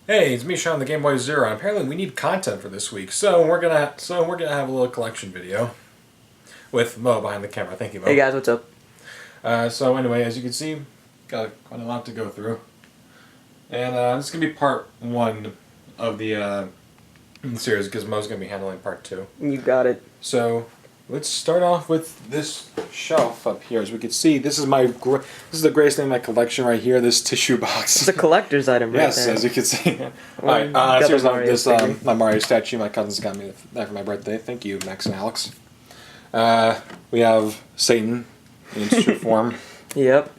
Hey, it's me, Sean, the Game Boy Zero, and apparently we need content for this week, so we're gonna have a little collection video with Mo behind the camera. Thank you, Mo. Hey guys, what's up? So anyway, as you can see, got quite a lot to go through, and this is gonna be part one of the series because Mo's gonna be handling part two. You got it. So let's start off with this shelf up here. As we can see, this is the greatest thing in my collection right here. This tissue box. It's a collector's item, right Yes, there. as you can see. Well, Alright, got here's the Mario this figure. my Mario statue. My cousins got me that for my birthday. Thank you, Max and Alex. We have Satan in its true form. Yep.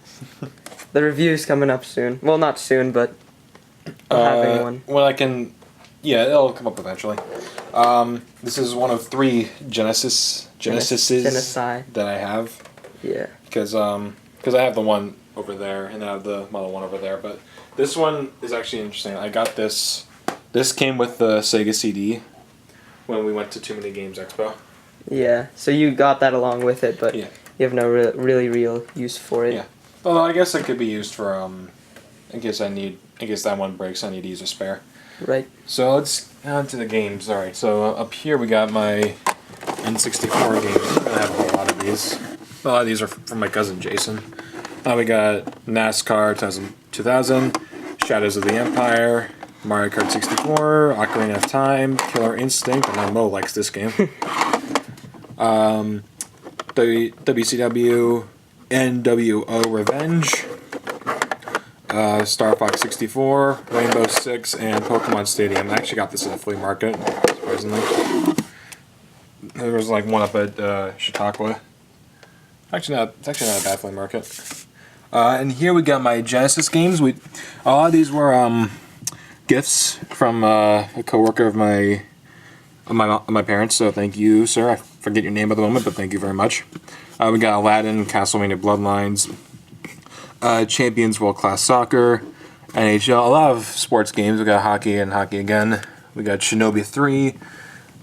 The review's coming up soon. Well, not soon, but I'll have one. Well, it'll come up eventually. This is one of three Genesises Genesi. that I have. Yeah. Because I have the one over there and I have the model one over there. But this one is actually interesting. I got this. This came with the Sega CD when we went to Too Many Games Expo. Yeah. So you got that along with it, but Yeah. you have no really real use for it. Yeah. Well, I guess it could be used for in case that one breaks, I need to use a spare. Right. So let's get on to the games. All right. So up here we got my N64 games. I have a lot of these. A lot of these are from my cousin Jason. We got NASCAR 2000, Shadows of the Empire, Mario Kart 64, Ocarina of Time, Killer Instinct. I know Mo likes this game. WCW, NWO Revenge, Star Fox 64, Rainbow Six, and Pokemon Stadium. I actually got this at a flea market, surprisingly. There was like one up at Chautauqua. It's actually not a bad flea market. And here we got my Genesis games. A lot of these were gifts from a coworker of my parents. So thank you, sir. I forget your name at the moment, but thank you very much. We got Aladdin, Castlevania Bloodlines, Champions World Class Soccer, NHL. A lot of sports games. We got hockey and hockey again. We got Shinobi 3,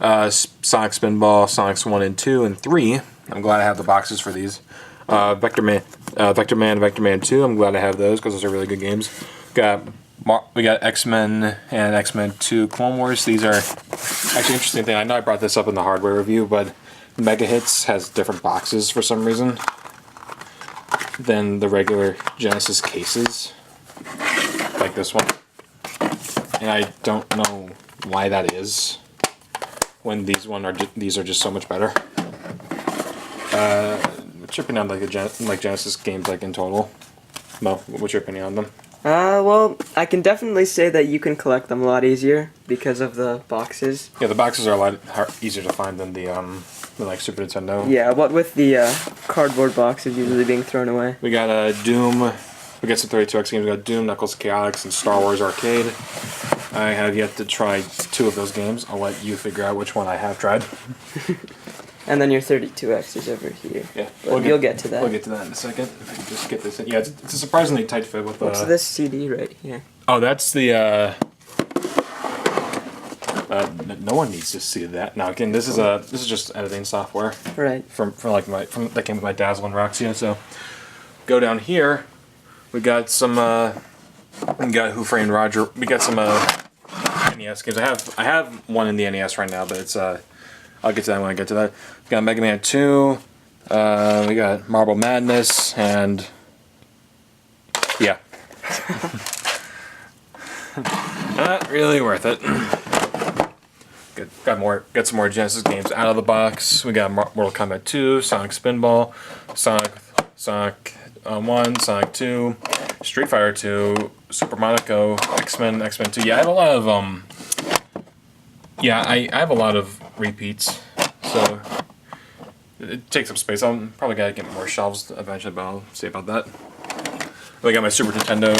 Sonic Spinball, Sonics 1 and 2 and 3. I'm glad I have the boxes for these. Vector Man, Vector Man 2. I'm glad I have those because those are really good games. We got X-Men and X-Men 2 Clone Wars. These are actually interesting thing. I know I brought this up in the hardware review, but Mega Hits has different boxes for some reason than the regular Genesis cases, like this one. And I don't know why that is. When these are just so much better. What's your opinion on like Genesis games like in total? Mo, what's your opinion on them? Well, I can definitely say that you can collect them a lot easier because of the boxes. Yeah, the boxes are a lot easier to find than the like Super Nintendo. Yeah, what with the cardboard boxes usually being thrown away. We got Doom. We got some 32X games. We got Doom, Knuckles Chaotix, and Star Wars Arcade. I have yet to try 2 of those games. I'll let you figure out which one I have tried. And then your 32X is over here. Yeah, you'll get to that. We'll get to that in a second. If I can just get this in. Yeah, it's a surprisingly tight fit with the... What's this CD right here? Oh, that's the... no one needs to see that. Now, again, this is just editing software. Right. That came with my Dazzle and Roxia. So, go down here. We got some. We got Who Framed Roger. We got some NES games. I have one in the NES right now, but it's I'll get to that when I get to that. We got Mega Man 2. We got Marble Madness and yeah. Not really worth it. Got some more Genesis games out of the box. We got Mortal Kombat 2, Sonic Spinball, Sonic 1, Sonic 2, Street Fighter 2, Super Monaco, X-Men 2. Yeah, I have a lot of I have a lot of repeats, so it takes up space. I'm probably gotta get more shelves eventually, but I'll see about that. I got my Super Nintendo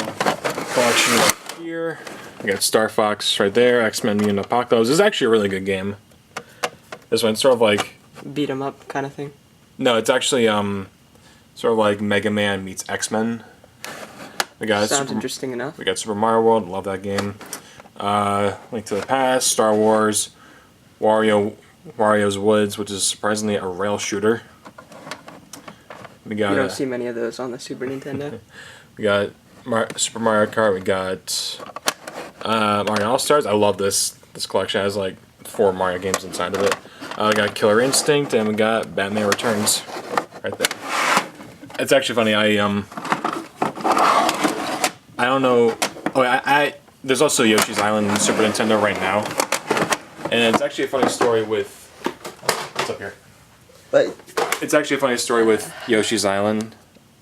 collection right here. I got Star Fox right there, X-Men Mutant Apocalypse. This is actually a really good game. This one's sort of like... Beat 'em up kind of thing? No, it's actually sort of like Mega Man meets X-Men. Sounds interesting enough. We got Super Mario World, love that game. Link to the Past, Star Wars, Wario's Woods, which is surprisingly a rail shooter. We got... You don't see many of those on the Super Nintendo. We got Super Mario Kart, we got Mario All Stars. I love this. This collection has like 4 Mario games inside of it. We got Killer Instinct, and we got Batman Returns right there. It's actually funny. I don't know. Oh, there's also Yoshi's Island on Super Nintendo right now, and it's actually a funny story with. What's up here? But It's actually a funny story with Yoshi's Island.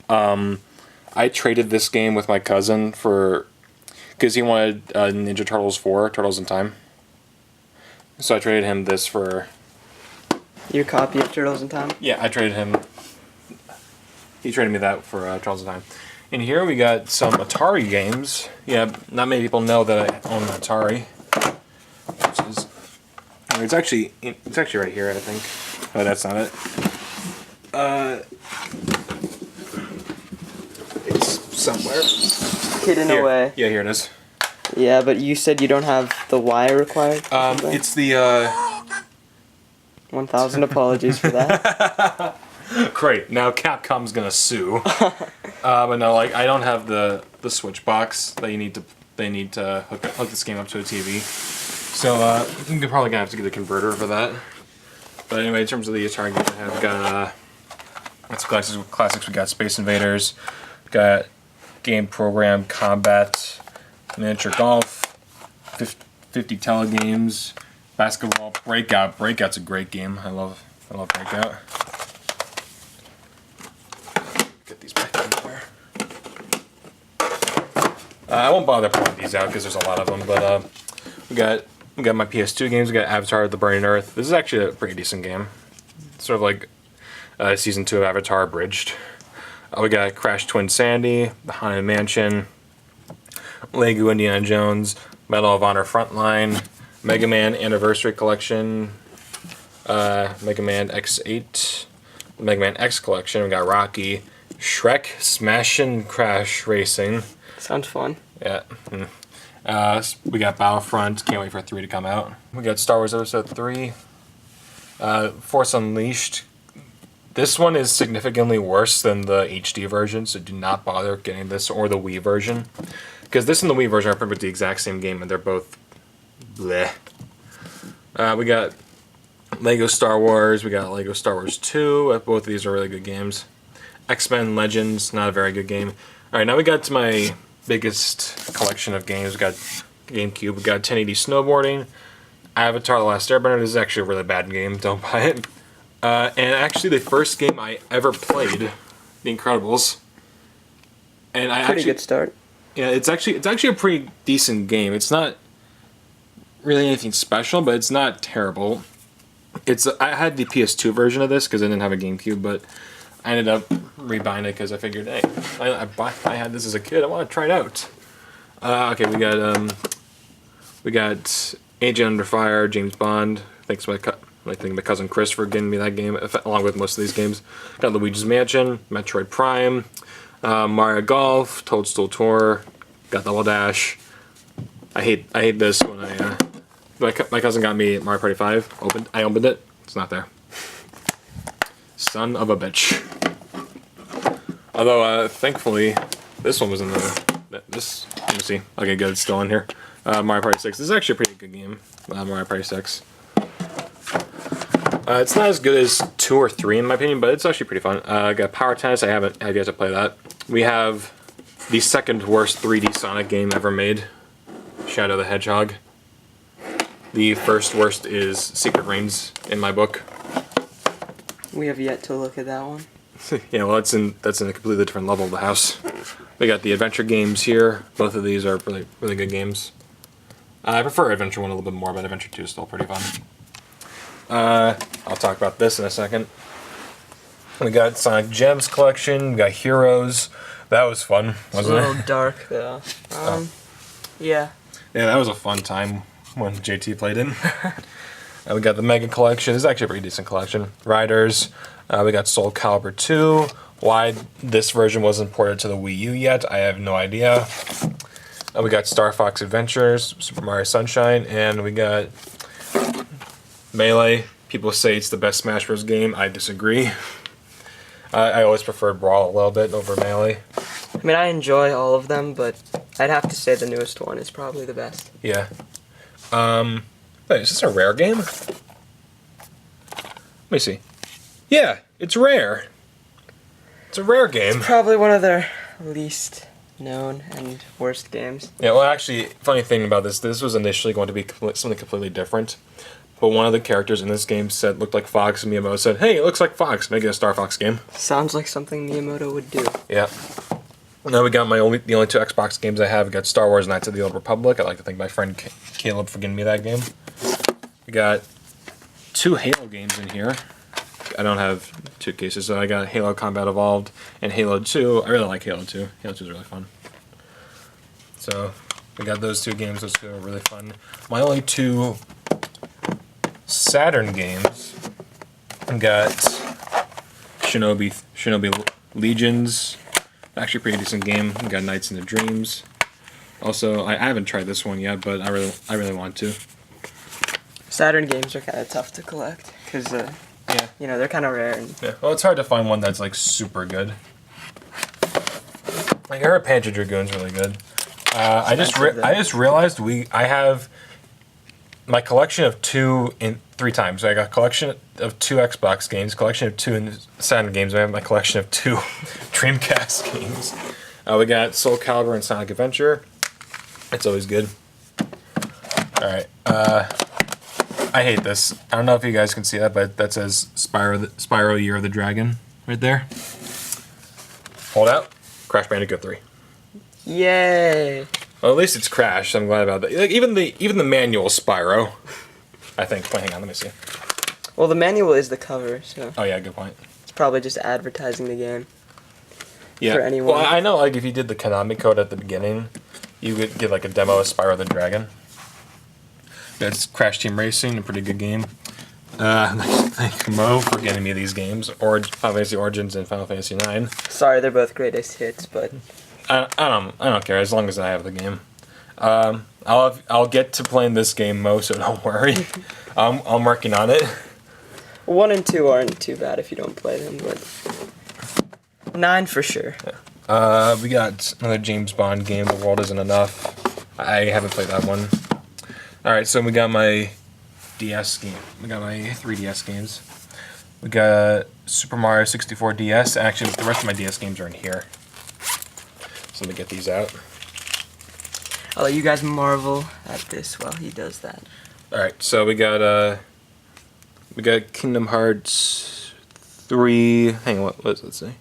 I traded this game with my cousin because he wanted Ninja Turtles 4, Turtles in Time. So I traded him this for. your copy of Turtles in Time? Yeah, I traded him. He traded me that for Turtles in Time. And here we got some Atari games. Yeah, not many people know that I own an Atari. Which is, it's actually right here, I think. Oh, that's not it. It's somewhere. Hidden Here. away. Yeah, here it is. Yeah, but you said you don't have the wire required? It's the 1,000 apologies for that. great. Now Capcom's gonna sue. But no, like I don't have the switch box that they need to hook this game up to a TV. So you're probably gonna have to get a converter for that. But anyway, in terms of the Atari games, I've got some classics. We got Space Invaders, got Game Program, Combat, Miniature Golf, 50 Telegames, Basketball, Breakout. Breakout's a great game. I love Breakout. Get these back in there. I won't bother pulling these out because there's a lot of them. But we got my PS2 games. We got Avatar: The Burning Earth. This is actually a pretty decent game. Sort of like season 2 of Avatar abridged. We got Crash Twin Sandy, The Haunted Mansion, Lego Indiana Jones, Medal of Honor Frontline, Mega Man Anniversary Collection, Mega Man X8, Mega Man X Collection. We got Rocky, Shrek, Smashin' Crash Racing. Sounds fun. Yeah. We got Battlefront. Can't wait for 3 to come out. We got Star Wars Episode 3. Force Unleashed. This one is significantly worse than the HD version, so do not bother getting this or the Wii version. Because this and the Wii version are pretty much the exact same game, and they're both bleh. We got Lego Star Wars. We got Lego Star Wars 2. Both of these are really good games. X-Men Legends, not a very good game. Alright, now we got to my biggest collection of games. We got GameCube. We got 1080 Snowboarding. Avatar: The Last Airbender. This is actually a really bad game. Don't buy it. And actually the first game I ever played, The Incredibles. And I Pretty good start. Yeah, it's actually a pretty decent game. It's not really anything special, but it's not terrible. I had the PS2 version of this because I didn't have a GameCube, but I ended up rebuying it because I figured, hey, I had this as a kid. I want to try it out. Okay, we got Agent Under Fire, James Bond. Thanks to my cousin Chris for getting me that game, along with most of these games. Got Luigi's Mansion, Metroid Prime, Mario Golf, Toadstool Tour, got Double Dash. I hate this when my cousin got me Mario Party 5. I opened it. It's not there. Son of a bitch. Although thankfully this one was in the this. Let me see. Okay, good. It's still in here. Mario Party 6. This is actually a pretty good game. Mario Party 6. It's not as good as 2 or 3 in my opinion, but it's actually pretty fun. I got Power Tennis. I haven't had yet to play that. We have the second worst 3D Sonic game ever made, Shadow the Hedgehog. The first worst is Secret Rings in my book. We have yet to look at that one. Yeah, well, that's in a completely different level of the house. We got the adventure games here. Both of these are really, really good games. I prefer Adventure 1 a little bit more, but Adventure 2 is still pretty fun. I'll talk about this in a second. We got Sonic Gems collection. We got Heroes. That was fun, wasn't it? It's a little dark, though. Yeah. Yeah, that was a fun time when JT played it. We got the Mega Collection. This is actually a pretty decent collection. Riders. We got Soul Calibur 2. Why this version wasn't ported to the Wii U yet, I have no idea. We got Star Fox Adventures, Super Mario Sunshine, and we got Melee. People say it's the best Smash Bros. Game. I disagree. I always preferred Brawl a little bit over Melee. I mean, I enjoy all of them, but I'd have to say the newest one is probably the best. Yeah. Wait, is this a rare game? Let me see. Yeah, it's rare. It's a rare game. Probably one of their least known and worst games. Yeah, well, actually, funny thing about this was initially going to be something completely different. But one of the characters in this game looked like Fox, and Miyamoto said, "Hey, it looks like Fox. Make it a Star Fox game." Sounds like something Miyamoto would do. Yeah. Now we got the only two Xbox games I have. We got Star Wars: Knights of the Old Republic. I'd like to thank my friend Caleb for getting me that game. We got 2 Halo games in here. I don't have 2 cases, so I got Halo Combat Evolved and Halo 2. I really like Halo 2. Halo 2 is really fun. So we got those 2 games. Those 2 are really fun. My only 2 Saturn games. I got Shinobi Legions. Actually, a pretty decent game. We got Nights into Dreams. Also, I haven't tried this one yet, but I really want to. Saturn games are kind of tough to collect because, Yeah. you know, they're kind of rare. And Yeah. Well, it's hard to find one that's like super good. Like I heard Panzer Dragoon's really good. I just realized I have my collection of 2 in 3 times. So I got a collection of 2 Xbox games, collection of 2 Saturn games. I have my collection of 2 Dreamcast games. We got Soul Calibur and Sonic Adventure. It's always good. All right. I hate this. I don't know if you guys can see that, but that says Spyro Year of the Dragon right there. Hold out. Crash Bandicoot 3. yay! Well, at least it's Crash. So I'm glad about that. Like even the manual Spyro, I think. Wait, hang on. Let me see. Well, the manual is the cover, so Oh yeah, good point. it's probably just advertising the game. Yeah. For anyone. Well, I know. Like if you did the Konami code at the beginning, you would get like a demo of Spyro the Dragon. That's Crash Team Racing, a pretty good game. I'd like to thank Mo for getting me these games, Final Fantasy Origins and Final Fantasy 9. Sorry, they're both greatest hits, but I don't care as long as I have the game. I'll get to playing this game, Mo, so don't worry. I'm working on it. 1 and 2 aren't too bad if you don't play them, but 9 for sure. We got another James Bond game, The World Isn't Enough. I haven't played that one. Alright, so we got my DS game. We got my 3DS games. We got Super Mario 64 DS. Actually, the rest of my DS games are in here. So let me get these out. I'll let you guys marvel at this while he does that. Alright, so we got Kingdom Hearts 3. Hang on, what does it say?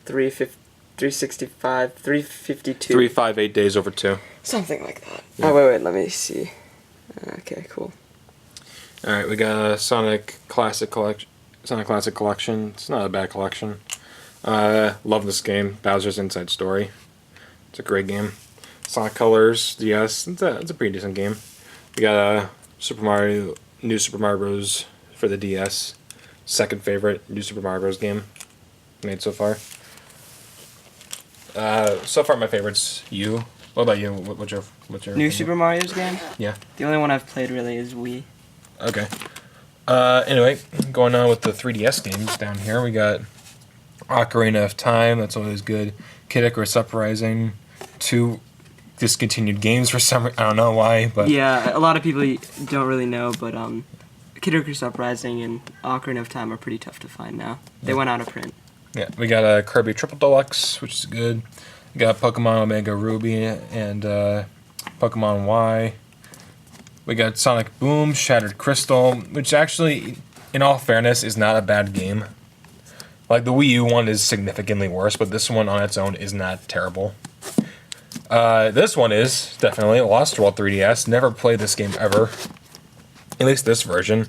365, 352. 358 days over 2. Something like that. Yeah. Oh, wait, let me see. Okay, cool. Alright, we got a Sonic Classic Collection. It's not a bad collection. Love this game. Bowser's Inside Story. It's a great game. Sonic Colors DS. It's a pretty decent game. We got a New Super Mario Bros. For the DS. Second favorite New Super Mario Bros. Game made so far. So far my favorite's you. What about you? What's your New opinion? Super Mario's game? Yeah. The only one I've played really is Wii. Okay. Anyway, going on with the 3DS games down here, we got Ocarina of Time. That's always good. Kid Icarus Uprising. 2 discontinued games for some. I don't know why, but Yeah, a lot of people don't really know, but Kid Icarus Uprising and Ocarina of Time are pretty tough to find now. They went out of print. yeah, we got a Kirby Triple Deluxe, which is good. We got Pokemon Omega Ruby and Pokemon Y. We got Sonic Boom, Shattered Crystal, which actually, in all fairness, is not a bad game. Like the Wii U one is significantly worse, but this one on its own is not terrible. This one is definitely Lost World 3DS. Never played this game ever. At least this version.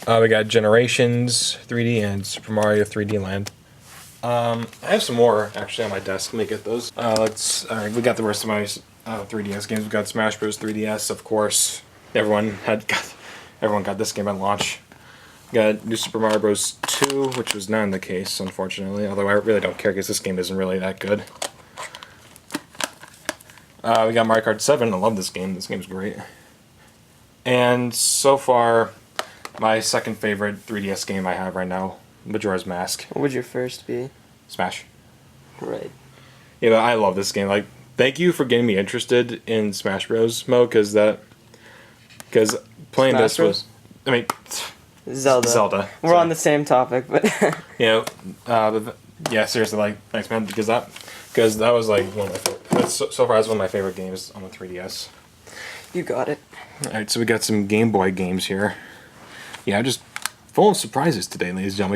We got Generations 3D and Super Mario 3D Land. I have some more actually on my desk. Let me get those. Alright, we got the rest of my 3DS games. We got Smash Bros. 3DS, of course. Everyone got this game at launch. We got New Super Mario Bros. 2, which was not the case, unfortunately. Although I really don't care because this game isn't really that good. We got Mario Kart 7. I love this game. This game's great. And so far, my second favorite 3DS game I have right now, Majora's Mask. What would your first be? Smash. Right. Yeah, but I love this game. Like, thank you for getting me interested in Smash Bros. Mode, because playing Smash this Bros? was, I mean, Zelda. Zelda. We're Sorry. on the same topic, but You know, yeah, seriously, like, thanks, man, because that was like one of my favorite. That's so far, that's one of my favorite games on the 3DS. you got it. All right, so we got some Game Boy games here. Yeah, just full of surprises today, ladies and gentlemen.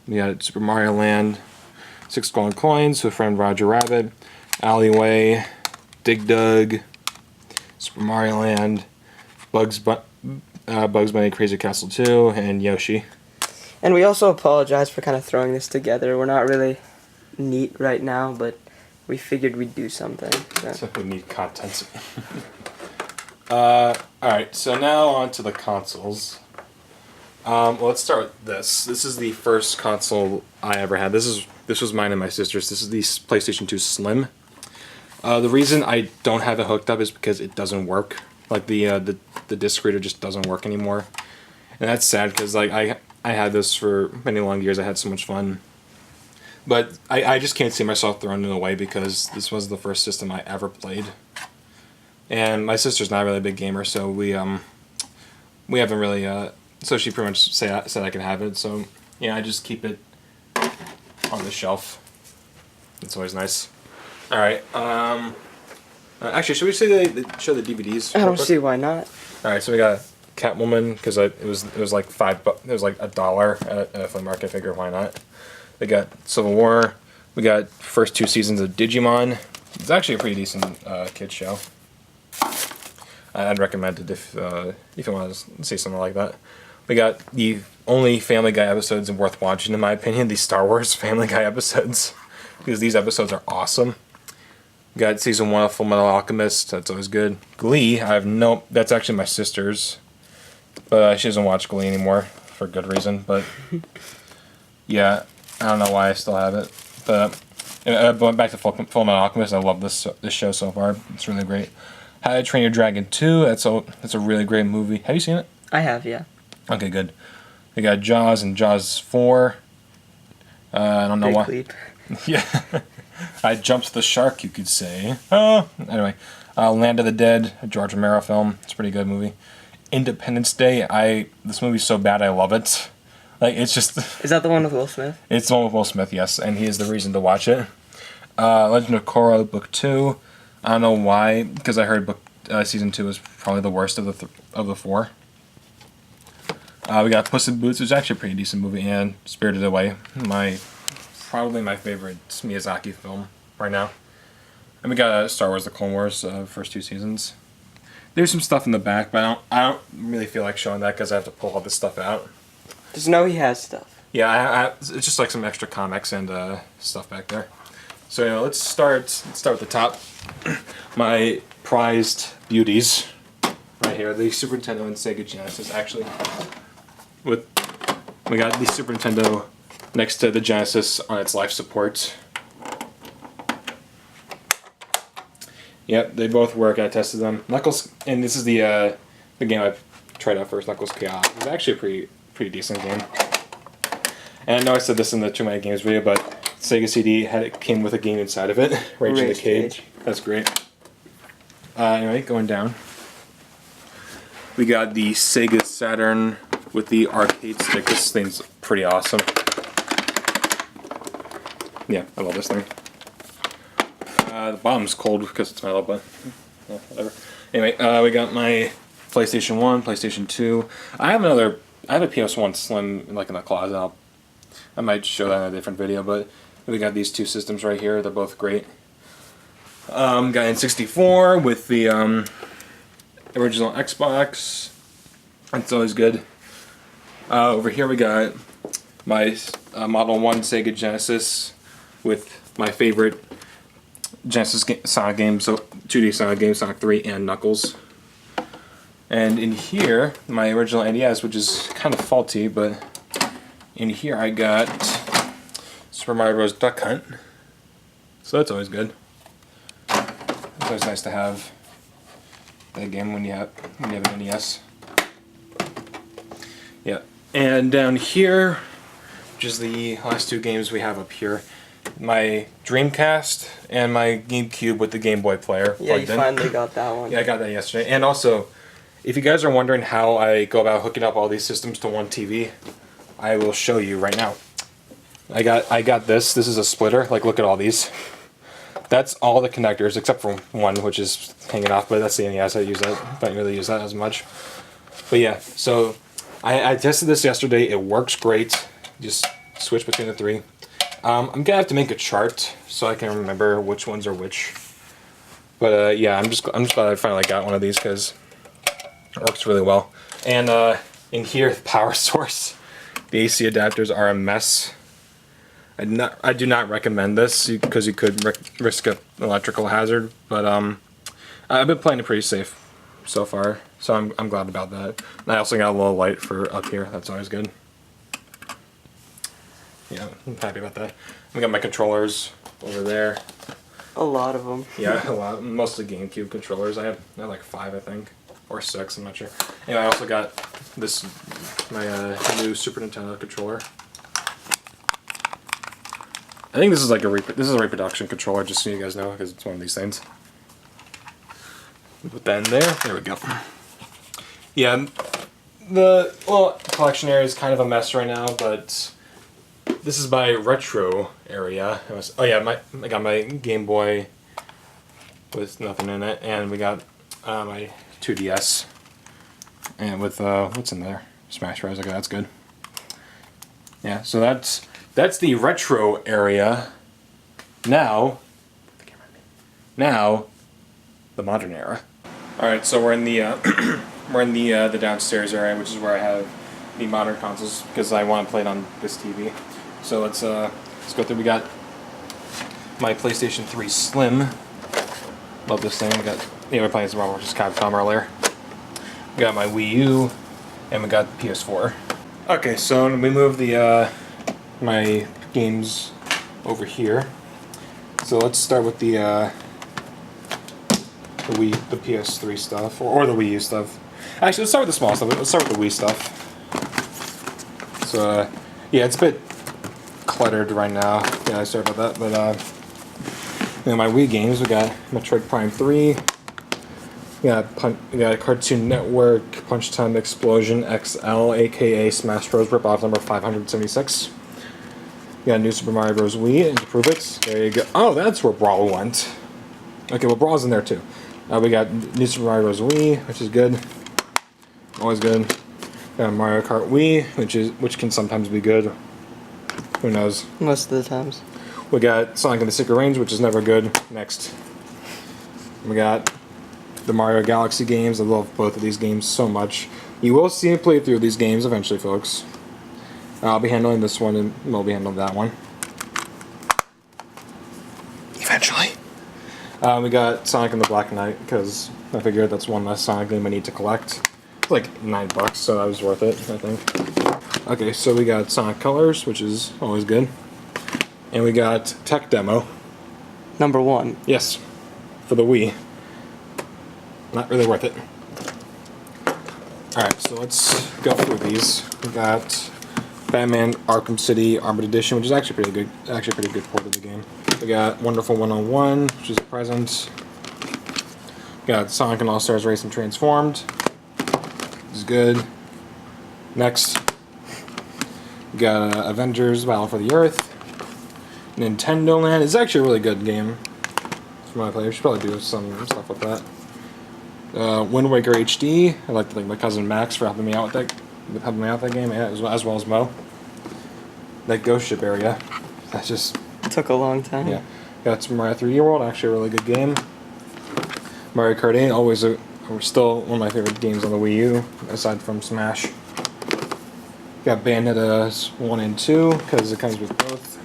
We got Super Mario Land, 6 Golden Coins, with friend Roger Rabbit, Alleyway, Dig Dug, Super Mario Land, Bugs Bunny Crazy Castle 2, and Yoshi. And we also apologize for kind of throwing this together. We're not really neat right now, but we figured we'd do something. So. So we need content. Alright, so now on to the consoles. Well, let's start with this. This is the first console I ever had. This was mine and my sister's. This is the PlayStation 2 Slim. The reason I don't have it hooked up is because it doesn't work. Like the disc reader just doesn't work anymore, and that's sad because like I had this for many long years. I had so much fun, but I just can't see myself throwing it away because this was the first system I ever played. And my sister's not really a big gamer, so we haven't really so she pretty much said I can have it. So yeah, I just keep it on the shelf. It's always nice. All right. Actually, should we show the DVDs? I real don't quick? see why not. All right, so we got Catwoman because it was like it was like $1 at a flea market. Figure why not? We got Civil War. We got first 2 seasons of Digimon. It's actually a pretty decent kids show. I'd recommend it if you want to see something like that. We got the only Family Guy episodes worth watching, in my opinion, the Star Wars Family Guy episodes, because these episodes are awesome. We got season 1 of Full Metal Alchemist. That's always good. Glee. That's actually my sister's, but she doesn't watch Glee anymore for good reason. But yeah, I don't know why I still have it. But going back to Full Metal Alchemist, I love this show so far. It's really great. How to Train Your Dragon 2. That's a really great movie. Have you seen it? I have, yeah. Okay, good. We got Jaws and Jaws 4. I don't know why. Big leap. Yeah. I jumped the shark, you could say. Anyway, Land of the Dead, a George Romero film. It's a pretty good movie. Independence Day. This movie's so bad I love it. Like, it's just... Is that the one with Will Smith? It's the one with Will Smith, yes, and he is the reason to watch it. Legend of Korra, Book 2. I don't know why, because I heard season 2 was probably the worst of the 4. We got Puss in Boots, which is actually a pretty decent movie, and Spirited Away, probably my favorite Miyazaki film right now. And we got Star Wars: The Clone Wars, first 2 seasons. There's some stuff in the back, but I don't really feel like showing that because I have to pull all this stuff out. Just know he has stuff. Yeah, it's just like some extra comics and stuff back there. So you know, let's start with the top. My prized beauties, right here, the Super Nintendo and Sega Genesis. Actually, we got the Super Nintendo next to the Genesis on its life support. Yep, they both work. I tested them. Knuckles, and this is the game I tried out first. Knuckles Chaos. It's actually a pretty decent game. And I know I said this in the Too Many Games video, but Sega CD came with a game inside of it, Rage in the Cage. That's great. Anyway, going down. We got the Sega Saturn with the arcade stick. This thing's pretty awesome. Yeah, I love this thing. The bottom's cold because it's metal, but yeah, whatever. Anyway, we got my PlayStation 1, PlayStation 2. I have a PS1 Slim like in the closet. I might show that in a different video, but we got these 2 systems right here. They're both great. Got N64 with the original Xbox. That's always good. Over here we got my Model 1 Sega Genesis with my favorite Genesis Sonic games, so 2D Sonic games, Sonic 3 and Knuckles. And in here, my original NES, which is kind of faulty, but in here I got Super Mario Bros. Duck Hunt. So that's always good. It's always nice to have that game when you have an NES. Yeah. And down here, which is the last 2 games we have up here, my Dreamcast and my GameCube with the Game Boy player Yeah, you plugged in. finally got that one. Yeah, I got that yesterday. And also, if you guys are wondering how I go about hooking up all these systems to one TV, I will show you right now. I got this. This is a splitter. Like, look at all these. That's all the connectors except for one, which is hanging off. But that's the NES. I use that. Don't really use that as much. But yeah, so I tested this yesterday. It works great. Just switch between the three. I'm gonna have to make a chart so I can remember which ones are which. But yeah, I'm just glad I finally got one of these because it works really well. And in here, the power source, the AC adapters are a mess. I do not recommend this because you could risk an electrical hazard. But I've been playing it pretty safe so far, so I'm glad about that. And I also got a little light for up here. That's always good. Yeah, I'm happy about that. We got my controllers over there. A lot of them. Yeah, a lot. Mostly GameCube controllers. I have like 5, I think, or 6. I'm not sure. Anyway, I also got this my new Super Nintendo controller. I think this is like a reproduction controller, just so you guys know, because it's one of these things. Put that in there. There we go. Yeah, the collection area is kind of a mess right now, but this is my retro area. Oh yeah, I got my Game Boy with nothing in it, and we got my 2DS, and with what's in there? Smash Bros. Okay, that's good. Yeah, so that's the retro area. Now, the modern era. All right, so we're in the the downstairs area, which is where I have the modern consoles because I want to play it on this TV. So let's go through. We got my PlayStation 3 Slim. Love this thing. We're playing some Marvel vs. Capcom earlier. We got my Wii U, and we got the PS4. Okay, so we move the my games over here. So let's start with the PS3 stuff, or the Wii U stuff. Actually, let's start with the small stuff. Let's start with the Wii stuff. So yeah, it's a bit cluttered right now. Yeah, sorry about that. But my Wii games, we got Metroid Prime 3. We got Cartoon Network, Punch Time Explosion XL, aka Smash Bros. Ripoff number 576. We got New Super Mario Bros. Wii, and to prove it, there you go. Oh, that's where Brawl went. Okay, well, Brawl's in there too. We got New Super Mario Bros. Wii, which is good. Always good. We got Mario Kart Wii, which can sometimes be good. Who knows? Most of the times. We got Sonic and the Secret Range, which is never good. Next. We got the Mario Galaxy games. I love both of these games so much. You will see me play through these games eventually, folks. I'll be handling this one, and we'll be handling that one. Eventually. We got Sonic and the Black Knight, because I figured that's one less Sonic game I need to collect. It's like $9, so that was worth it, I think. Okay, so we got Sonic Colors, which is always good. And we got Tech Demo. Number 1. Yes, for the Wii. Not really worth it. Alright, so let's go through these. We got Batman Arkham City Armored Edition, which is actually pretty good. Actually, pretty good port of the game. We got Wonderful 101, which is a present. We got Sonic and All Stars Racing Transformed. This is good. Next, we got Avengers Battle for the Earth. Nintendo Land is actually a really good game. From my player, should probably do some stuff with that. Wind Waker HD. I'd like to thank my cousin Max for helping me out with that game, yeah, as well as Mo. That Ghost Ship area, that's just Took a long time. yeah. Got some Mario 3D World, actually a really good game. Mario Kart 8, still one of my favorite games on the Wii U, aside from Smash. Got Bayonetta 1 and 2 because it comes with both,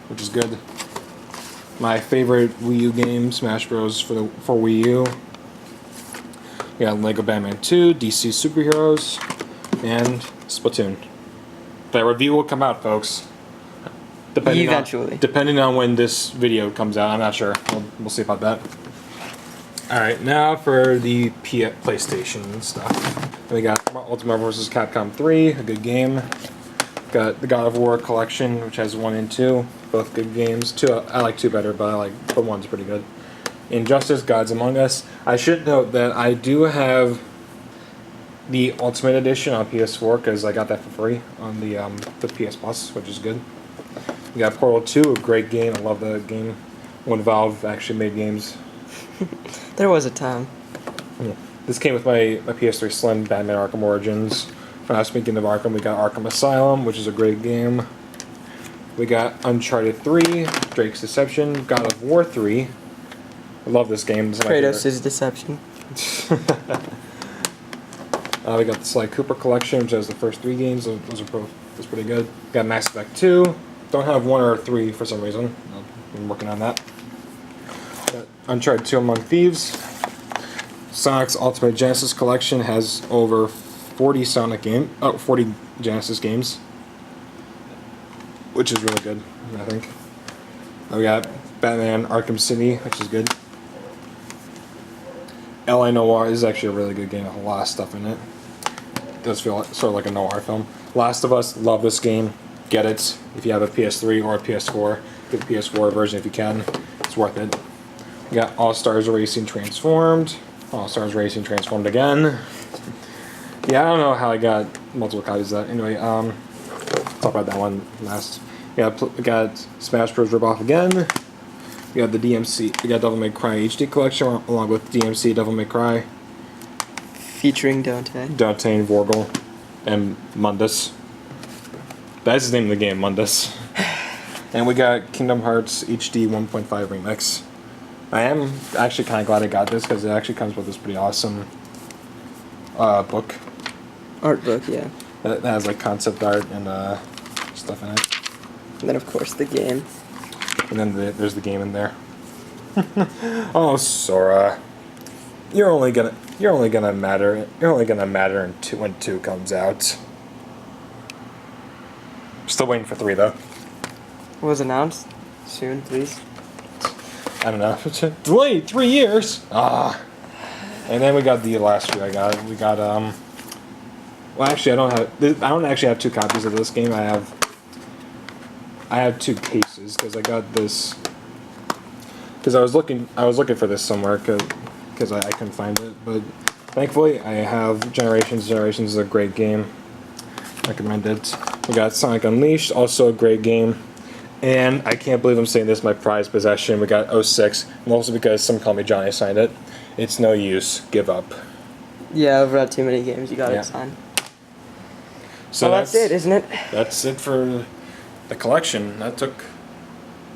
which is good. My favorite Wii U game, Smash Bros. for Wii U. We got Lego Batman 2, DC Superheroes, and Splatoon. That review will come out, folks. Eventually. Depending on when this video comes out, I'm not sure. We'll see about that. Alright, now for the PlayStation stuff. We got Ultimate Marvel vs. Capcom 3, a good game. Got the God of War collection, which has 1 and 2, both good games. 2, I like 2 better, but 1's pretty good. Injustice, Gods Among Us. I should note that I do have the Ultimate Edition on PS4 because I got that for free on the PS Plus, which is good. We got Portal 2, a great game. I love that game. When Valve actually made games. There was a time. Yeah. This came with my PS3 Slim, Batman Arkham Origins. Speaking of Arkham, we got Arkham Asylum, which is a great game. We got Uncharted 3, Drake's Deception, God of War 3. I love this game. This is my favorite. Kratos' Deception. We got the Sly Cooper collection, which has the first 3 games. Those are pretty good. Got Mass Effect 2. Don't have 1 or 3 for some reason. I'm working on that. Got Uncharted 2 Among Thieves. Sonic's Ultimate Genesis collection has over 40 40 Genesis games, which is really good, I think. We got Batman Arkham City, which is good. L.A. Noire is actually a really good game with a lot of stuff in it. It does feel sort of like a noir film. Last of Us, love this game. Get it if you have a PS3 or a PS4. Get the PS4 version if you can. It's worth it. We got All Stars Racing Transformed. All Stars Racing Transformed again. Yeah, I don't know how I got multiple copies of that. Anyway, talk about that one last. We got Smash Bros. Ripoff again. We got the DMC. We got Devil May Cry HD collection along with DMC Devil May Cry. Featuring Dante. Dante and Vorgel and Mundus. That's the name of the game, Mundus. And we got Kingdom Hearts HD 1.5 Remix. I am actually kind of glad I got this because it actually comes with this pretty awesome book. Art book, yeah. That has like concept art and stuff in it. And then of course the game. And then there's the game in there. Oh, Sora, you're only gonna matter when 2 comes out. Still waiting for 3 though. What was announced? Soon, please. I don't know. Delayed 3 years. Ah. And then we got the last few I got. We got well, actually, I don't actually have 2 copies of this game. I have 2 cases because I got this. Because I was looking for this somewhere because I couldn't find it. But thankfully, I have Generations. Generations is a great game. Recommend it. We got Sonic Unleashed, also a great game. And I can't believe I'm saying this, my prized possession. We got 06, mostly because some call me Johnny signed it. It's no use. Give up. Yeah, I've read too many games. You got it signed. So well, that's it, isn't it? That's it for the collection. That took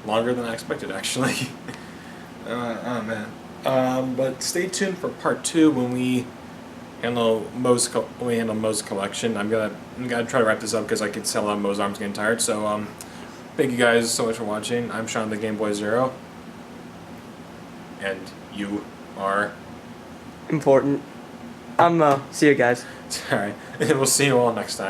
longer than I expected, actually. Oh man. But stay tuned for part 2 when we handle Moe's collection. I'm gonna try to wrap this up because I could tell Moe's arms getting tired. So thank you guys so much for watching. I'm Sean the Game Boy Zero, and you are important. I'm Mo. See you guys. All right, and we'll see you all next time.